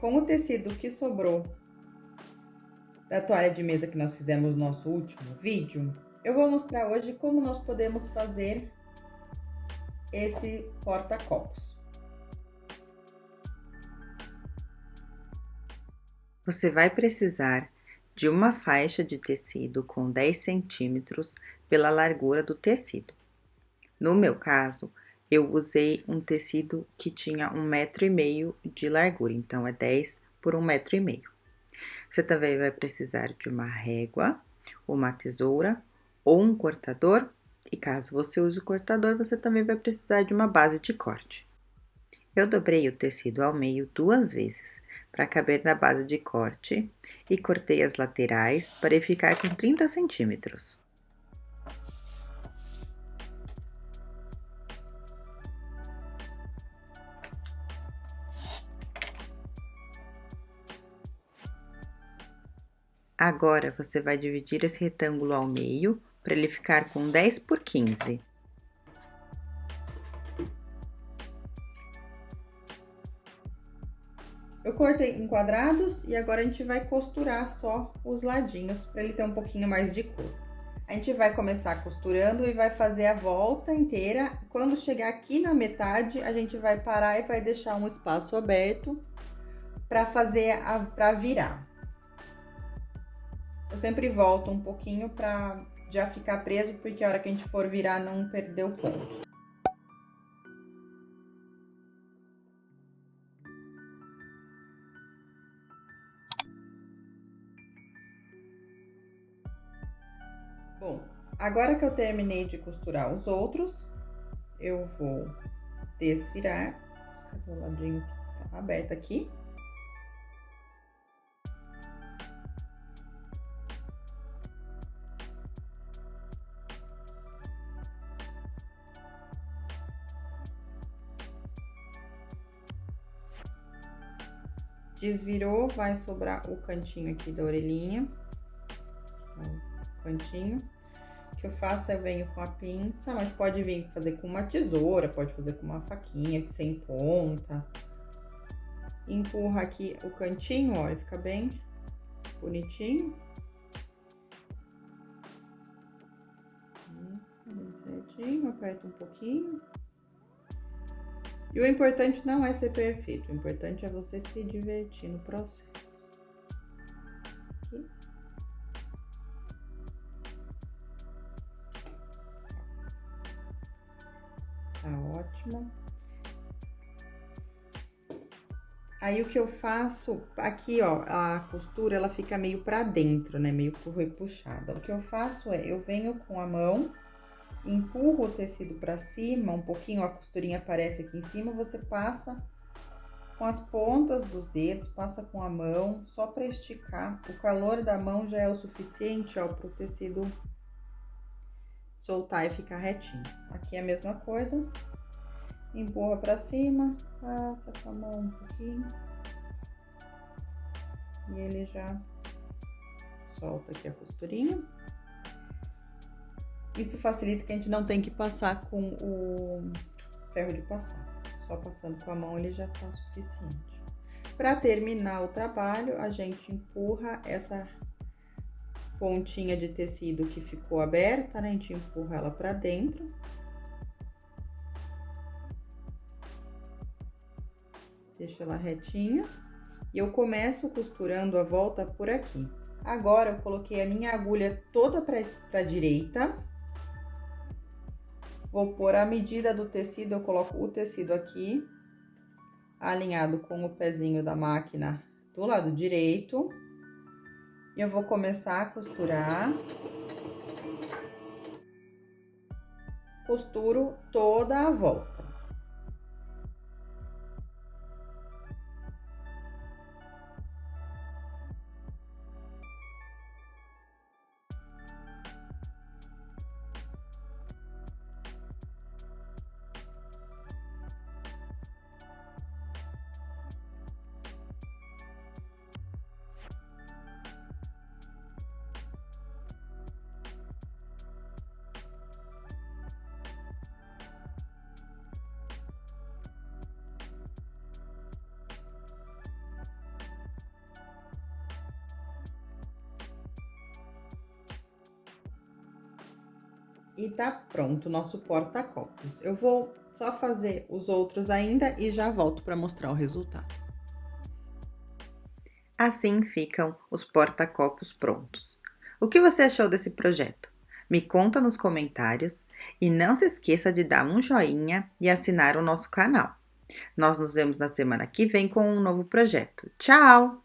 Com o tecido que sobrou da toalha de mesa que nós fizemos no nosso último vídeo, eu vou mostrar hoje como nós podemos fazer esse porta-copos. Você vai precisar de uma faixa de tecido com 10 centímetros pela largura do tecido. No meu caso, eu usei um tecido que tinha 1,5 m de largura, então é 10 por 1,5 m. Você também vai precisar de uma régua, uma tesoura ou um cortador, e caso você use o cortador, você também vai precisar de uma base de corte. Eu dobrei o tecido ao meio 2 vezes, para caber na base de corte, e cortei as laterais para ele ficar com 30 centímetros. Agora, você vai dividir esse retângulo ao meio, para ele ficar com 10 por 15. Eu cortei em quadrados e agora a gente vai costurar só os ladinhos, para ele ter um pouquinho mais de cor. A gente vai começar costurando e vai fazer a volta inteira. Quando chegar aqui na metade, a gente vai parar e vai deixar um espaço aberto para para virar. Eu sempre volto um pouquinho para já ficar preso, porque a hora que a gente for virar não perder o ponto. Bom, agora que eu terminei de costurar os outros, eu vou desvirar. Cadê o ladinho que tá aberto aqui? Desvirou, vai sobrar o cantinho aqui da orelhinha, o cantinho. O que eu faço, eu venho com a pinça, mas pode vir fazer com uma tesoura, pode fazer com uma faquinha sem ponta. Empurra aqui o cantinho, olha, fica bem bonitinho. Bem certinho, aperta um pouquinho. E o importante não é ser perfeito, o importante é você se divertir no processo. Aqui. Tá ótimo. Aí, o que eu faço, aqui, ó, a costura, ela fica meio pra dentro, né, meio puxada. O que eu faço é, eu venho com a mão, empurro o tecido pra cima, um pouquinho, a costurinha aparece aqui em cima, você passa com as pontas dos dedos, passa com a mão, só pra esticar. O calor da mão já é o suficiente, ó, pro tecido soltar e ficar retinho. Aqui é a mesma coisa. Empurra pra cima, passa com a mão um pouquinho. E ele já solta aqui a costurinha. Isso facilita que a gente não tem que passar com o ferro de passar. Só passando com a mão ele já tá suficiente. Pra terminar o trabalho, a gente empurra essa pontinha de tecido que ficou aberta, né? A gente empurra ela pra dentro. Deixa ela retinha. E eu começo costurando a volta por aqui. Agora, eu coloquei a minha agulha toda pra direita. Vou pôr a medida do tecido, eu coloco o tecido aqui, alinhado com o pezinho da máquina do lado direito. E eu vou começar a costurar. Costuro toda a volta. E tá pronto o nosso porta-copos. Eu vou só fazer os outros ainda e já volto para mostrar o resultado. Assim ficam os porta-copos prontos. O que você achou desse projeto? Me conta nos comentários e não se esqueça de dar um joinha e assinar o nosso canal. Nós nos vemos na semana que vem com um novo projeto. Tchau!